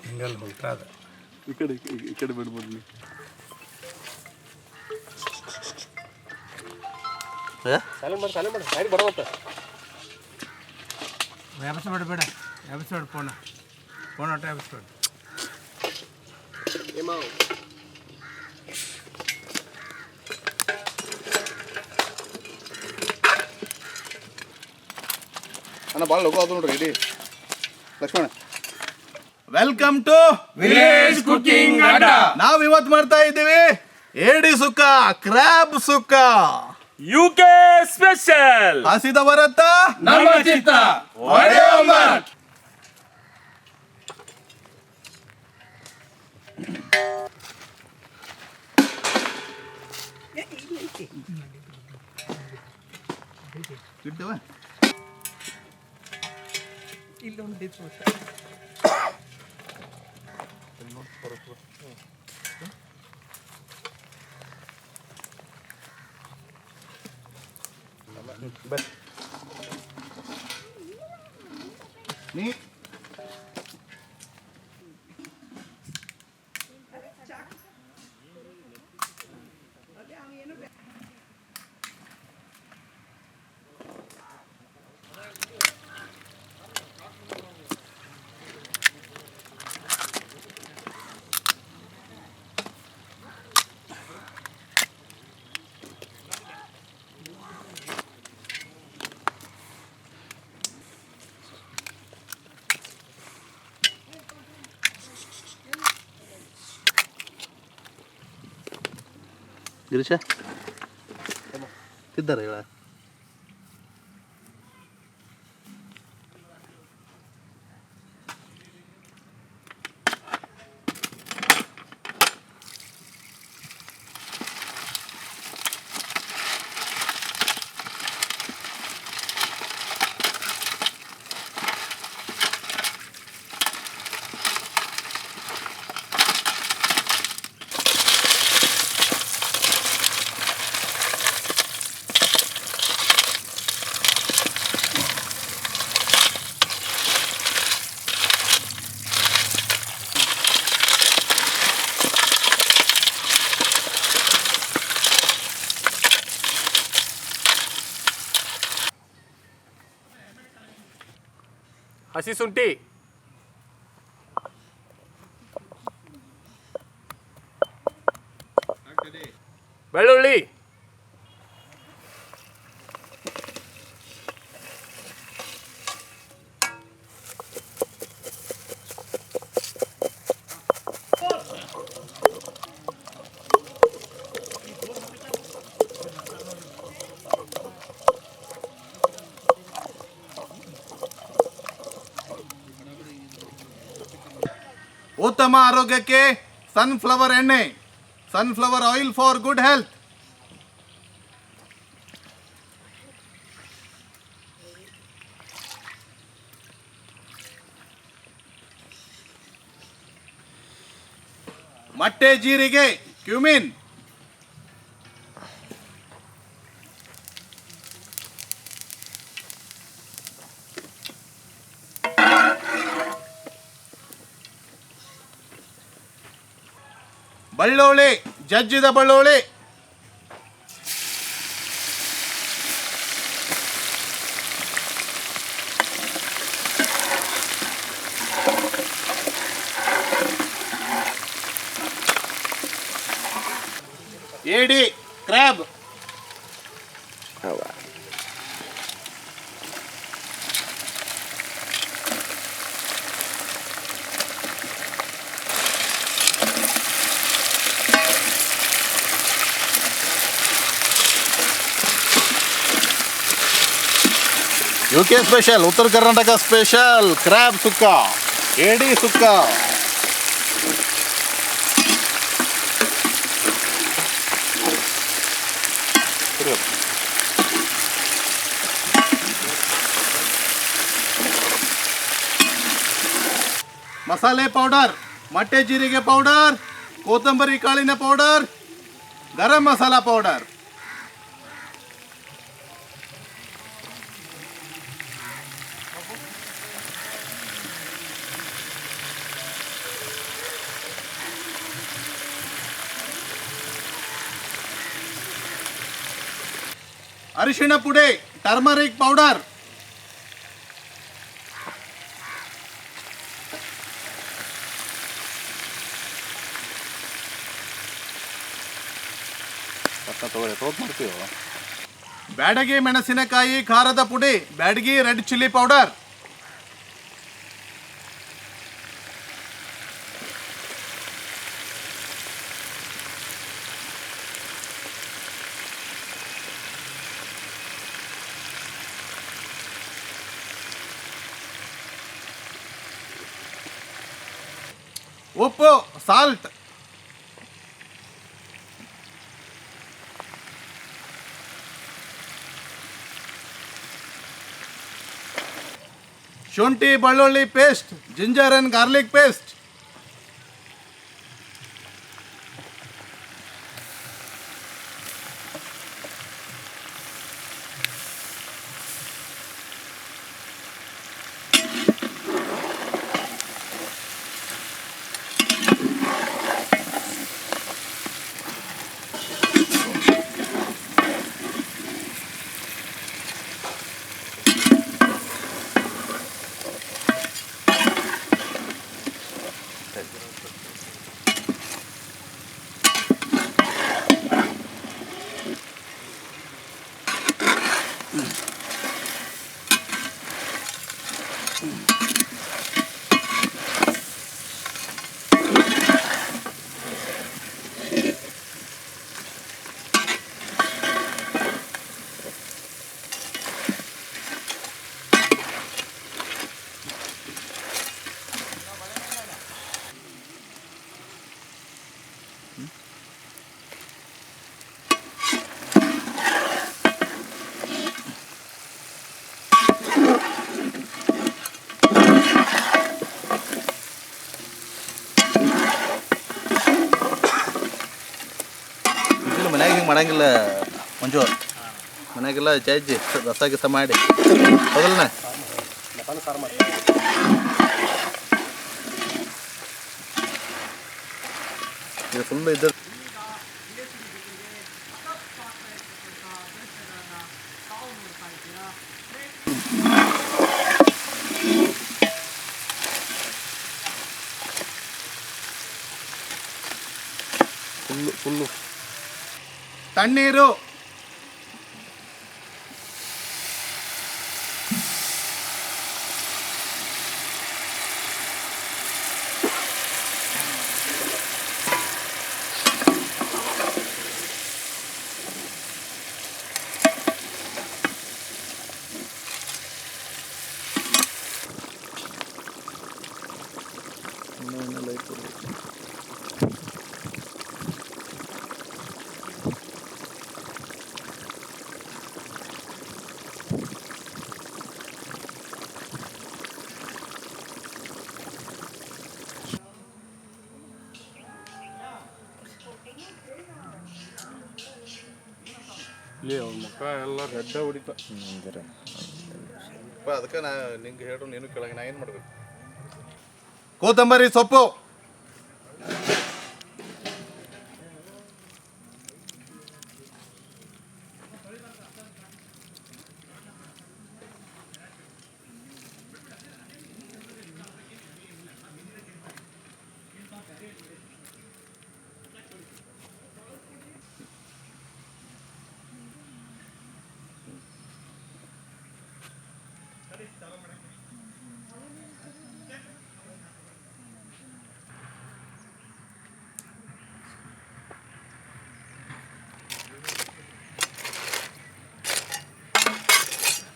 ಹಿಂಗಲ್ಲಿ ಹೋಗ್ತದ ಈ ಕಡೆ ಬಿಡ್ಬೋದು ನೀವು. ಎಬ್ಸ್ಬೇಡ ಎಬ್ಸ್ಬೇಡ ಫೋನ್ ಒಟ್ಟು ಎಬ್ಸ್ಬೇಡ. ಅಣ್ಣ ಭಾಳ ಲಘು ಅದು ನೋಡ್ರಿ ಇಡೀ ಲಕ್ಷ್ಮಣ. ವೆಲ್ಕಮ್ ಟು ವಿಲೇಜ್ ಕುಕಿಂಗ್ ಅಡ್ಡ. ನಾವು ಇವತ್ತು ಮಾಡ್ತಾ ಇದ್ದೀವಿ ಏಡಿ sukka, crab sukka, UK special. ಹಸಿದ ಬರತ್ತ ನಮ್ಮ ಚಿತ್ತ ಇಡ್ತೇವ ನೀ ಗಿರೀಶ ಇದ್ದಾರೆ ಹೇಳ. ಹಸಿ ಶುಂಠಿ, ಬೆಳ್ಳುಳ್ಳಿ, ಉತ್ತಮ ಆರೋಗ್ಯಕ್ಕೆ ಸನ್ಫ್ಲವರ್ ಎಣ್ಣೆ, sunflower oil for good health. ಮೊಟ್ಟೆ ಜೀರಿಗೆ, ಕ್ಯೂಮಿನ್, ಬೆಳ್ಳುಳ್ಳಿ, ಜಜ್ಜಿದ ಬೆಳ್ಳುಳ್ಳಿ, ಏಡಿ, ಕ್ರ್ಯಾಬ್, UK ಸ್ಪೆಷಲ್, ಉತ್ತರ ಕರ್ನಾಟಕ ಸ್ಪೆಷಲ್ ಕ್ರ್ಯಾಬ್ ಸುಕ್ಕ, ಏಡಿ ಸುಕ್ಕ. ಮಸಾಲೆ ಪೌಡರ್, ಮೊಟ್ಟೆ ಜೀರಿಗೆ ಪೌಡರ್, ಕೊತ್ತಂಬರಿ ಕಾಳಿನ ಪೌಡರ್, ಗರಂ ಮಸಾಲ ಪೌಡರ್. ಅರಿಶಿಣ ಪುಡಿ, ಟರ್ಮರಿಕ್ ಪೌಡರ್, ಬ್ಯಾಡಗಿ ಮೆಣಸಿನಕಾಯಿ ಖಾರದ ಪುಡಿ, ಬ್ಯಾಡಗಿ ರೆಡ್ ಚಿಲ್ಲಿ ಪೌಡರ್, ಉಪ್ಪು, ಸಾಲ್ಟ್, ಶುಂಠಿ ಬೆಳ್ಳುಳ್ಳಿ paste, ginger and garlic paste, ಮನ್ಯಾಗ ಹಿಂಗೆ ಮಾಡಂಗಿಲ್ಲ ಮಂಜು, ಮನ್ಯಾಗೆಲ್ಲ ಜಜ್ಜಿ ರಸ ಗಿಸ ಮಾಡಿ ಹೌದಲ್ಲ. ಫುಲ್ ಇದ್ದ ಫುಲ್ಲು ತಣ್ಣೀರು, ಇಲ್ಲಿ ಅವ್ರ ಮುಖ ಎಲ್ಲ ರೆಡ್ಡ ಹೊಡಿತ. ಅದಕ್ಕೆ ನಾ ನಿಂಗೆ ಹೇಳ್ರು ನೀನು ಕೇಳಂಗ ನಾ ಏನು ಮಾಡಬೇಕು. ಕೊತ್ತಂಬರಿ ಸೊಪ್ಪು,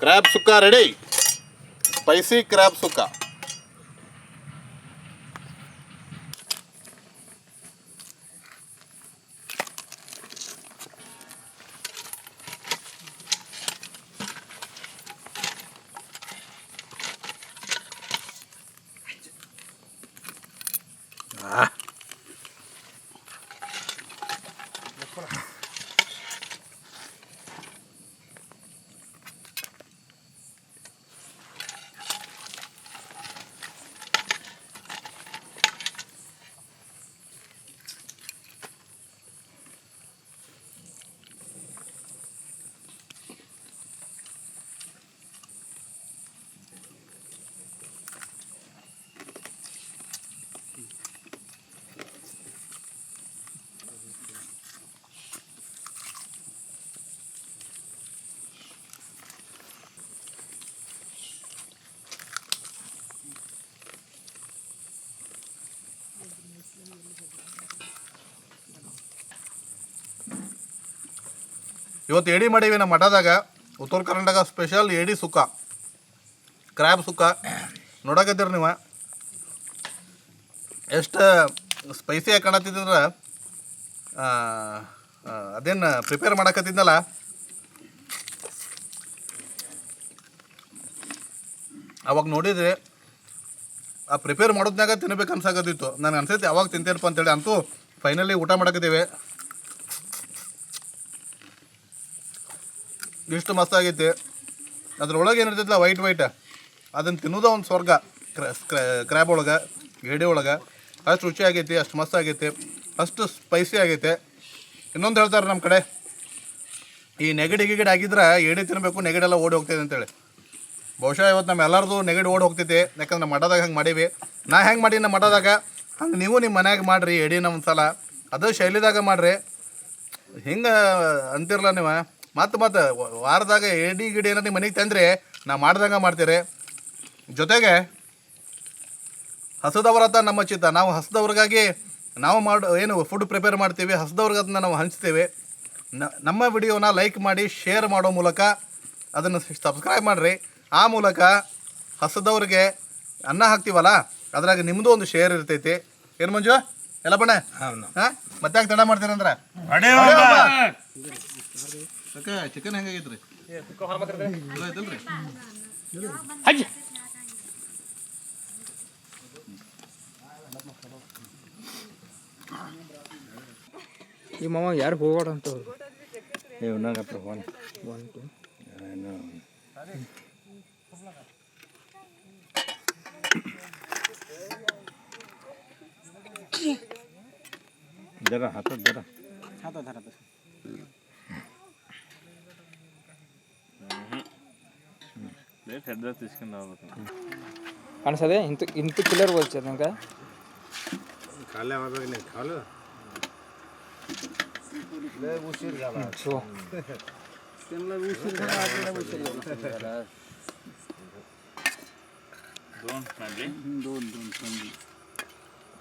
ಕ್ರ್ಯಾಬ್ ಸುಕ್ಕ ರೆಡಿ. ಸ್ಪೈಸಿ ಕ್ರ್ಯಾಬ್ ಸುಕ್ಕ. ಇವತ್ತು ಏಡಿ ಮಾಡೀವಿ ನಮ್ಮ ಮಠದಾಗ. ಉತ್ತರ ಕರ್ನಾಟಕ ಸ್ಪೆಷಲ್ ಏಡಿ ಸುಕ್ಕ, ಕ್ರ್ಯಾಬ್ ಸುಕ್ಕ. ನೋಡಕತ್ತೀರಿ ನೀವು ಎಷ್ಟು ಸ್ಪೈಸಿಯಾಗಿ ಕಾಣತ್ತಿದ್ರೆ. ಅದೇನು ಪ್ರಿಪೇರ್ ಮಾಡಕತ್ತಿದ್ನಲ್ಲ, ಅವಾಗ ನೋಡಿದ್ರೆ ಆ ಪ್ರಿಪೇರ್ ಮಾಡೋದ್ನಾಗ ತಿನ್ಬೇಕು ಅನ್ಸಾಕತ್ತಿತ್ತು. ನನಗೆ ಅನ್ಸೈತಿ ಯಾವಾಗ ತಿಂತೇನಪ್ಪ ಅಂತೇಳಿ. ಅಂತೂ ಫೈನಲಿ ಊಟ ಮಾಡಕತ್ತೀವಿ. ಇಷ್ಟು ಮಸ್ತಾಗೈತಿ. ಅದ್ರೊಳಗೆ ಏನಿರ್ತೈತಿಲ್ಲ ವೈಟ್ ಅದನ್ನು ತಿನ್ನೋದ ಒಂದು ಸ್ವರ್ಗ. ಕ್ರ್ಯಾಬ್ ಒಳಗೆ, ಏಡಿ ಒಳಗೆ ಅಷ್ಟು ರುಚಿ ಆಗೈತಿ, ಅಷ್ಟು ಮಸ್ತ್ ಆಗೈತಿ, ಅಷ್ಟು ಸ್ಪೈಸಿ ಆಗೈತೆ. ಇನ್ನೊಂದು ಹೇಳ್ತಾರೆ ನಮ್ಮ ಕಡೆ, ಈ ನೆಗಡಿ ಗಿಗಡಿ ಆಗಿದ್ರೆ ಏಡಿ ತಿನ್ನಬೇಕು, ನೆಗಡೆಲ್ಲ ಓಡಿ ಹೋಗ್ತೈತೆ ಅಂತೇಳಿ. ಬಹುಶಃ ಇವತ್ತು ನಮ್ಮ ಎಲ್ಲರದು ನೆಗಡಿ ಓಡಿ ಹೋಗ್ತೈತಿ. ಯಾಕಂದ್ರೆ ನಮ್ಮ ಮಠದಾಗ ಹಂಗೆ ಮಾಡೀವಿ. ನಾ ಹೆಂಗೆ ಮಾಡೀನಿ ನಮ್ಮ ಮಠದಾಗ, ಹಂಗೆ ನೀವು ನಿಮ್ಮ ಮನ್ಯಾಗ ಮಾಡಿರಿ ಏಡಿನ ಒಂದು ಸಲ. ಅದು ಶೈಲಿದಾಗ ಮಾಡಿರಿ. ಹಿಂಗೆ ಅಂತಿರಲ್ಲ ನೀವು. ಮತ್ತು ವಾರದಾಗ ಏಡಿ ಗಿಡಿ ಏನಾರು ನಿಮ್ಮ ಮನೆಗೆ ತಂದರೆ ನಾ ಮಾಡ್ದಂಗೆ ಮಾಡ್ತೀರಿ. ಜೊತೆಗೆ ಹಸದವರತ ನಮ್ಮ ಚಿತ್ತ. ನಾವು ಹಸದವ್ರಿಗಾಗಿ ನಾವು ಏನು ಫುಡ್ ಪ್ರಿಪೇರ್ ಮಾಡ್ತೀವಿ, ಹಸದವ್ರಿಗೆ ಅದನ್ನ ನಾವು ಹಂಚ್ತೀವಿ. ನಮ್ಮ ವಿಡಿಯೋನ ಲೈಕ್ ಮಾಡಿ ಶೇರ್ ಮಾಡೋ ಮೂಲಕ ಅದನ್ನು ಸಬ್ಸ್ಕ್ರೈಬ್ ಮಾಡಿರಿ. ಆ ಮೂಲಕ ಹಸದವ್ರಿಗೆ ಅನ್ನ ಹಾಕ್ತೀವಲ್ಲ, ಅದ್ರಾಗ ನಿಮ್ಮದು ಒಂದು ಶೇರ್ ಇರ್ತೈತಿ. ಏನು ಮಂಜು ಎಲ್ಲ ಬಣ್ಣ? ಹಾಂ, ಮತ್ತೆ ಯಾಕೆ ತಡ ಮಾಡ್ತೀರಂದ್ರೆ ಚಿಕನ್ ಹೆಂಗಾಗೈತ್ರಿ? ಐತಲ್ರಿ? ಈ ಮಾವ ಯಾರು ಹೋಗೋಣ ಅಂತ ಜರ ಹಾಕೋದು ಜರ ಕಾಣಿಸದೆ ಇಂತ ಕಿಲ್ಲರ್ ಹೋಗ್ತದೆ ನಂಗೆ. ಖಾಲಿ ಆವಾಗ ನೀವು ಖಾಲು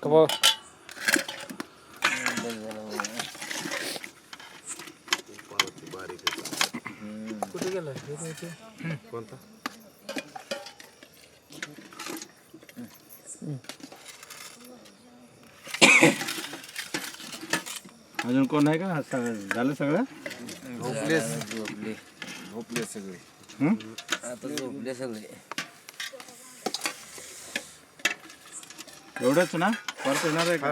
कबो कुठे गेला कोणता अजून कोण आहे का? झालं सगळं? झोपले सगळे. आता झोपले सगळे. एवढंच ना? परत येणार आहे का?